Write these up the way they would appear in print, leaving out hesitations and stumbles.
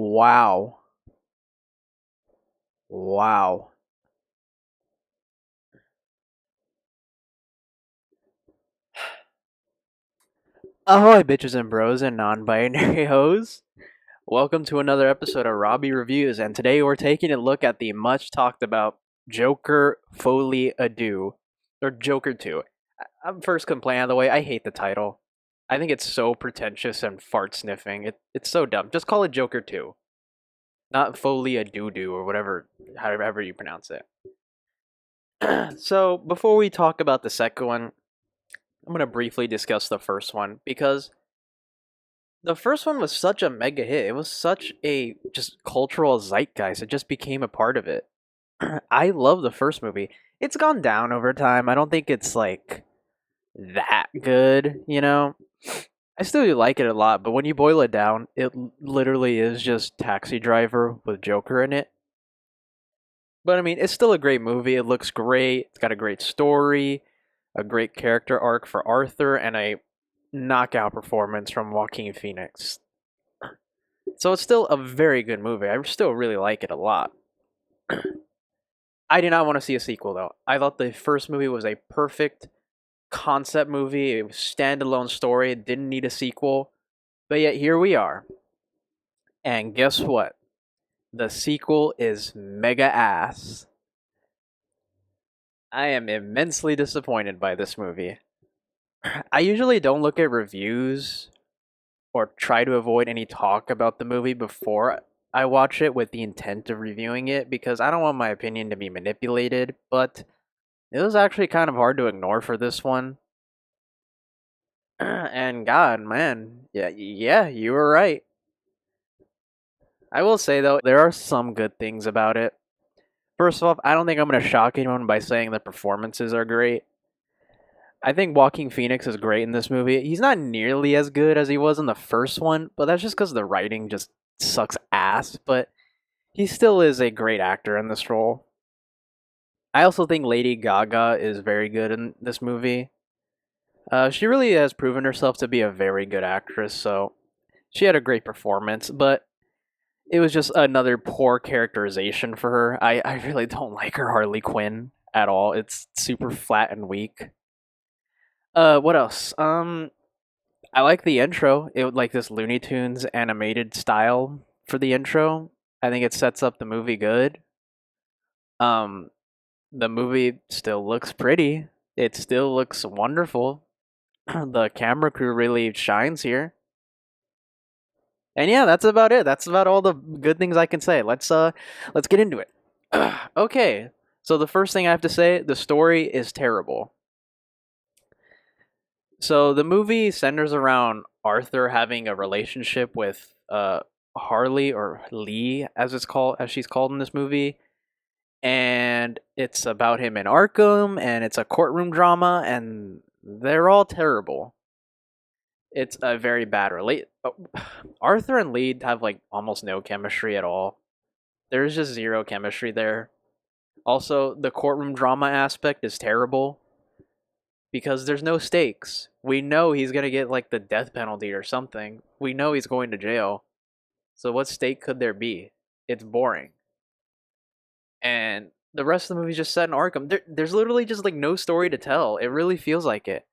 Wow. Wow. Ahoy, bitches and bros and non binary hoes. Welcome to another episode of Robby Reviews, and today we're taking a look at the much talked about Joker Folie Adieu, or Joker 2. I'm first complaining out of the way, I hate the title. I think it's so pretentious and fart sniffing. It's so dumb. Just call it Joker 2, not Folie Adieu or whatever, however you pronounce it. So, before we talk about the second one, I'm going to briefly discuss the first one because the first one was such a mega hit. It was such a just cultural zeitgeist. It just became a part of it. I love the first movie. It's gone down over time. I don't think it's like that good, you know? I still do like it a lot, but when you boil it down, it literally is just Taxi Driver with Joker in it. But I mean, it's still a great movie. It looks great. It's got a great story, a great character arc for Arthur, and a knockout performance from Joaquin Phoenix. So it's still a very good movie. I still really like it a lot. I did not want to see a sequel though. I thought the first movie was a perfect concept movie. It was standalone story. It didn't need a sequel. But yet here we are. And guess what? The sequel is mega ass. I am immensely disappointed by this movie. I usually don't look at reviews or try to avoid any talk about the movie before I watch it with the intent of reviewing it because I don't want my opinion to be manipulated, but it was actually kind of hard to ignore for this one. And God, man, yeah, you were right. I will say though, there are some good things about it. First off, I don't think I'm going to shock anyone by saying the performances are great. I think Joaquin Phoenix is great in this movie. He's not nearly as good as he was in the first one, but that's just because the writing just sucks ass. But he still is a great actor in this role. I also think Lady Gaga is very good in this movie. She really has proven herself to be a very good actress, so she had a great performance, but it was just another poor characterization for her. I really don't like her Harley Quinn at all. It's super flat and weak. What else? I like the intro. It like this Looney Tunes animated style for the intro. I think it sets up the movie good. Um, the movie still looks pretty. It still looks wonderful. The camera crew really shines here. And yeah, that's about it. That's about all the good things I can say. Let's get into it. Okay. So the first thing I have to say, the story is terrible. So the movie centers around Arthur having a relationship with Harley or Lee as she's called in this movie. And it's about him in Arkham and it's a courtroom drama and they're all terrible. It's a very bad relate. Arthur and Lee have like almost no chemistry at all. There's just zero chemistry there. Also, the courtroom drama aspect is terrible because there's no stakes. We know he's gonna get like the death penalty or something. We know he's going to jail. So what stake could there be? It's boring. And the rest of the movie's just set in Arkham. There's literally just like no story to tell. It really feels like it.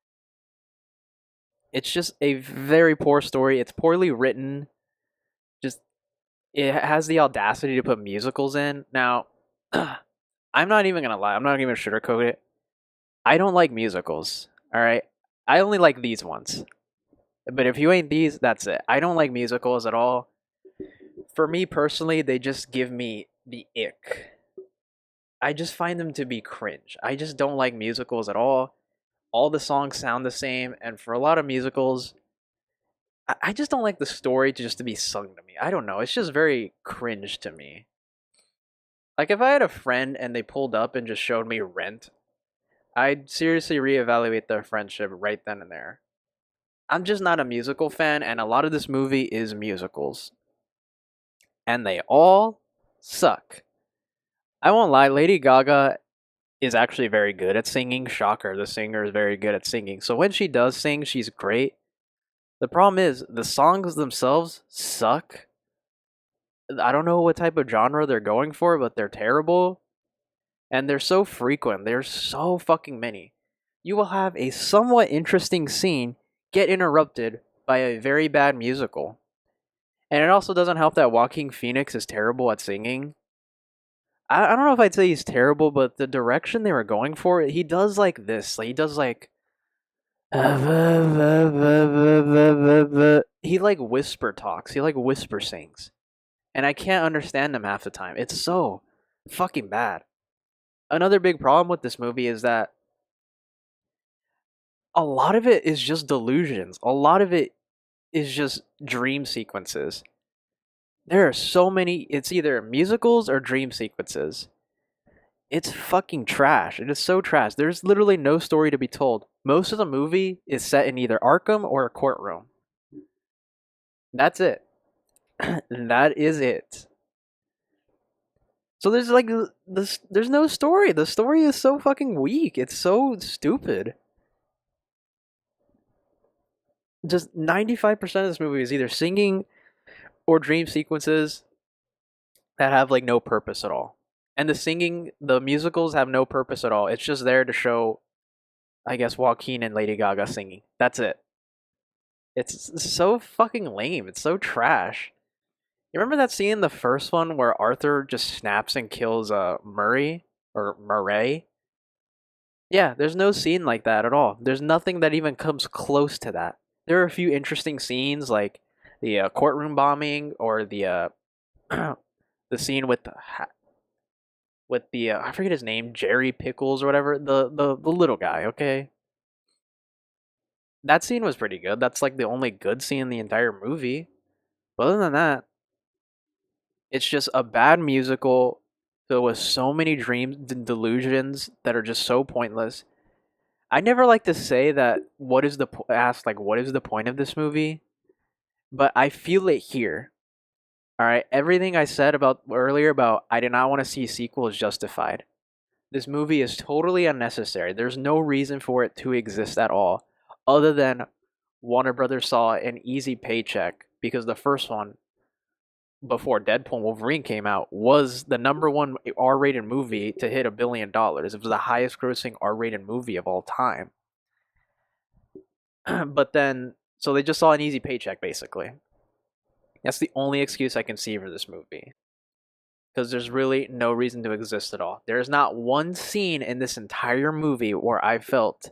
It's just a very poor story. It's poorly written. Just it has the audacity to put musicals in. Now, I'm not even gonna lie. I'm not even gonna sugarcoat it. I don't like musicals. All right, I only like these ones. But if you ain't these, that's it. I don't like musicals at all. For me personally, they just give me the ick. I just find them to be cringe. I just don't like musicals at all. All the songs sound the same, and for a lot of musicals, I just don't like the story to just to be sung to me. I don't know. It's just very cringe to me. Like if I had a friend and they pulled up and just showed me Rent, I'd seriously reevaluate their friendship right then and there. I'm just not a musical fan, and a lot of this movie is musicals. And they all suck. I won't lie, Lady Gaga is actually very good at singing. Shocker, the singer is very good at singing. So when she does sing, she's great. The problem is, the songs themselves suck. I don't know what type of genre they're going for, but they're terrible. And they're so frequent. There's so fucking many. You will have a somewhat interesting scene get interrupted by a very bad musical. And it also doesn't help that Joaquin Phoenix is terrible at singing. I don't know if I'd say he's terrible, but the direction they were going for, he does like this. Like, he does like he like whisper talks. He like whisper sings. And I can't understand him half the time. It's so fucking bad. Another big problem with this movie is that a lot of it is just delusions. A lot of it is just dream sequences. There are so many, it's either musicals or dream sequences. It's fucking trash. It is so trash. There's literally no story to be told. Most of the movie is set in either Arkham or a courtroom. That's it. That is it. So there's like this. There's no story. The story is so fucking weak. It's so stupid. Just 95% of this movie is either singing or dream sequences that have like no purpose at all. And the singing, the musicals have no purpose at all. It's just there to show, I guess, Joaquin and Lady Gaga singing. That's it. It's so fucking lame. It's so trash. You remember that scene in the first one where Arthur just snaps and kills Murray or Murray? Yeah, there's no scene like that at all. There's nothing that even comes close to that. There are a few interesting scenes like the courtroom bombing or the the scene with the I forget his name, Jerry Pickles or whatever, the little guy, okay? That scene was pretty good. That's like the only good scene in the entire movie. But other than that, it's just a bad musical filled with so many dreams and delusions that are just so pointless. I never like to say that ask like what is the point of this movie, but I feel it here. All right, everything I said about earlier about I did not want to see a sequel is justified. This movie is totally unnecessary. There's no reason for it to exist at all, other than Warner Brothers saw an easy paycheck because the first one, before Deadpool and Wolverine came out, was the number one R-rated movie to hit $1 billion. It was the highest grossing R-rated movie of all time. But then, so they just saw an easy paycheck, basically. That's the only excuse I can see for this movie. Because there's really no reason to exist at all. There's not one scene in this entire movie where I felt,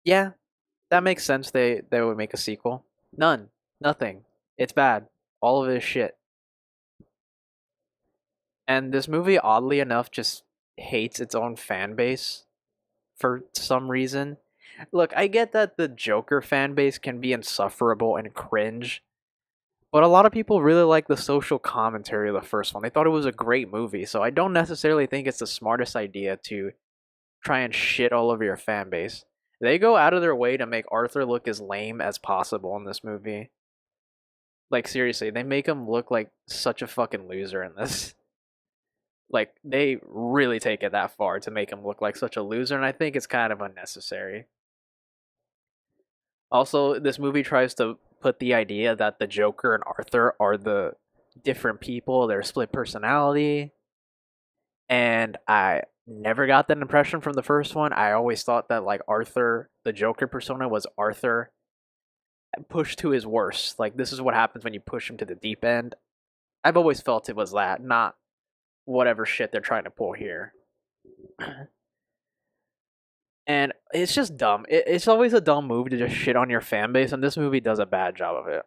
yeah, that makes sense they would make a sequel. None. Nothing. It's bad. All of it is shit. And this movie, oddly enough, just hates its own fan base for some reason. Look, I get that the Joker fan base can be insufferable and cringe, but a lot of people really like the social commentary of the first one. They thought it was a great movie, so I don't necessarily think it's the smartest idea to try and shit all over your fan base. They go out of their way to make Arthur look as lame as possible in this movie. Like, seriously, they make him look like such a fucking loser in this. Like, they really take it that far to make him look like such a loser, and I think it's kind of unnecessary. Also, this movie tries to put the idea that the Joker and Arthur are the different people, they're split personality, and I never got that impression from the first one. I always thought that, like, Arthur, the Joker persona, was Arthur pushed to his worst. Like, this is what happens when you push him to the deep end. I've always felt it was that, not whatever shit they're trying to pull here. And it's just dumb. It's always a dumb move to just shit on your fan base, and this movie does a bad job of it.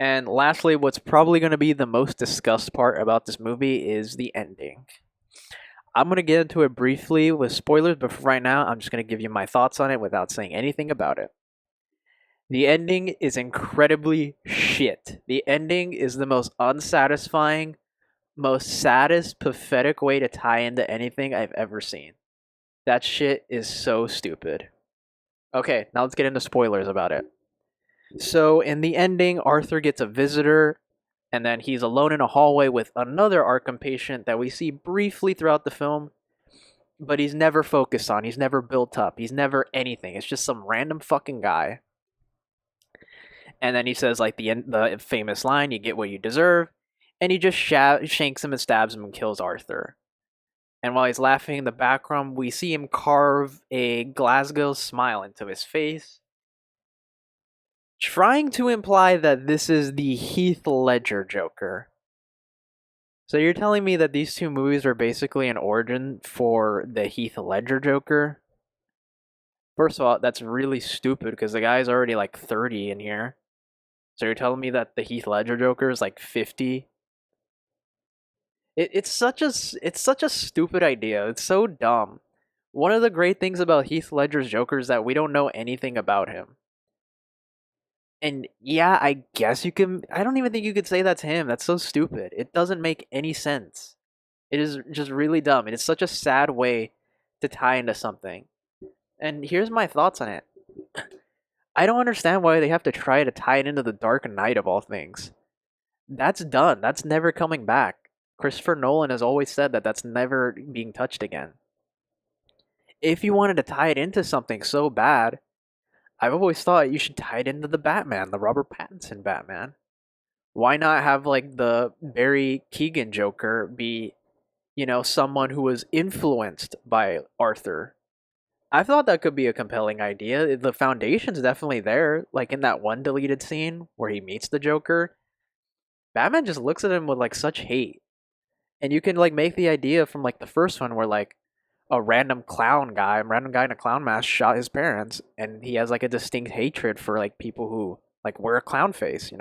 And lastly, what's probably going to be the most discussed part about this movie is the ending. I'm going to get into it briefly with spoilers, but for right now, I'm just going to give you my thoughts on it without saying anything about it. The ending is incredibly shit. The ending is the most unsatisfying, most saddest, pathetic way to tie into anything I've ever seen. That shit is so stupid. Okay, now let's get into spoilers about it. So, in the ending, Arthur gets a visitor, and then he's alone in a hallway with another Arkham patient that we see briefly throughout the film, but he's never focused on, he's never built up, he's never anything. It's just some random fucking guy. And then he says like the famous line, "You get what you deserve," and he just shanks him and stabs him and kills Arthur. And while he's laughing in the background, we see him carve a Glasgow smile into his face, trying to imply that this is the Heath Ledger Joker. So you're telling me that these two movies are basically an origin for the Heath Ledger Joker? First of all, that's really stupid because the guy's already like 30 in here. So you're telling me that the Heath Ledger Joker is like 50? It's such a stupid idea. It's so dumb. One of the great things about Heath Ledger's Joker is that we don't know anything about him. And yeah, I guess you can. I don't even think you could say that's him. That's so stupid. It doesn't make any sense. It is just really dumb. And it's such a sad way to tie into something. And here's my thoughts on it. I don't understand why they have to try to tie it into the Dark Knight of all things. That's done. That's never coming back. Christopher Nolan has always said that that's never being touched again. If you wanted to tie it into something so bad, I've always thought you should tie it into the Batman, the Robert Pattinson Batman. Why not have like the Barry Keoghan Joker be, someone who was influenced by Arthur? I thought that could be a compelling idea. The foundation's definitely there. Like in that one deleted scene where he meets the Joker, Batman just looks at him with like such hate. And you can like make the idea from like the first one where like a random guy in a clown mask shot his parents, and he has like a distinct hatred for like people who like wear a clown face.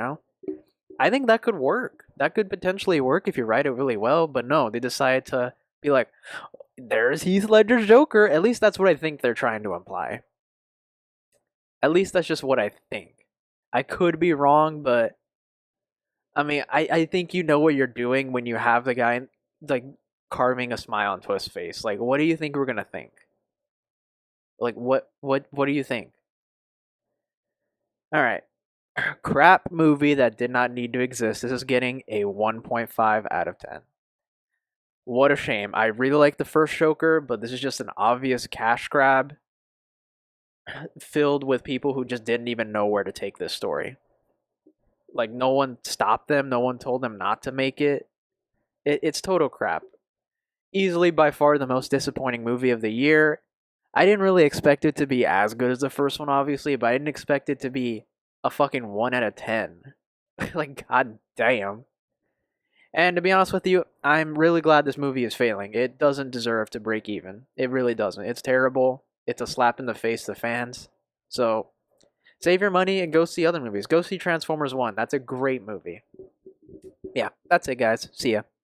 I think that could work. That could potentially work if you write it really well, but no, they decided to be like, there's Heath Ledger's Joker. At least that's what I think they're trying to imply. At least that's just what I think. I could be wrong, but I mean, I think you know what you're doing when you have the guy like carving a smile into his face. Like, what do you think we're gonna think? Like, what do you think? All right, crap movie that did not need to exist. This is getting a 1.5 out of 10. What a shame. I really like the first Joker, but this is just an obvious cash grab filled with people who just didn't even know where to take this story. Like, no one stopped them, no one told them not to make it. It's total crap. Easily by far the most disappointing movie of the year. I didn't really expect it to be as good as the first one, obviously, but I didn't expect it to be a fucking 1 out of 10. Like, god damn. And to be honest with you, I'm really glad this movie is failing. It doesn't deserve to break even. It really doesn't. It's terrible. It's a slap in the face to fans. So, save your money and go see other movies. Go see Transformers 1. That's a great movie. Yeah, that's it, guys. See ya.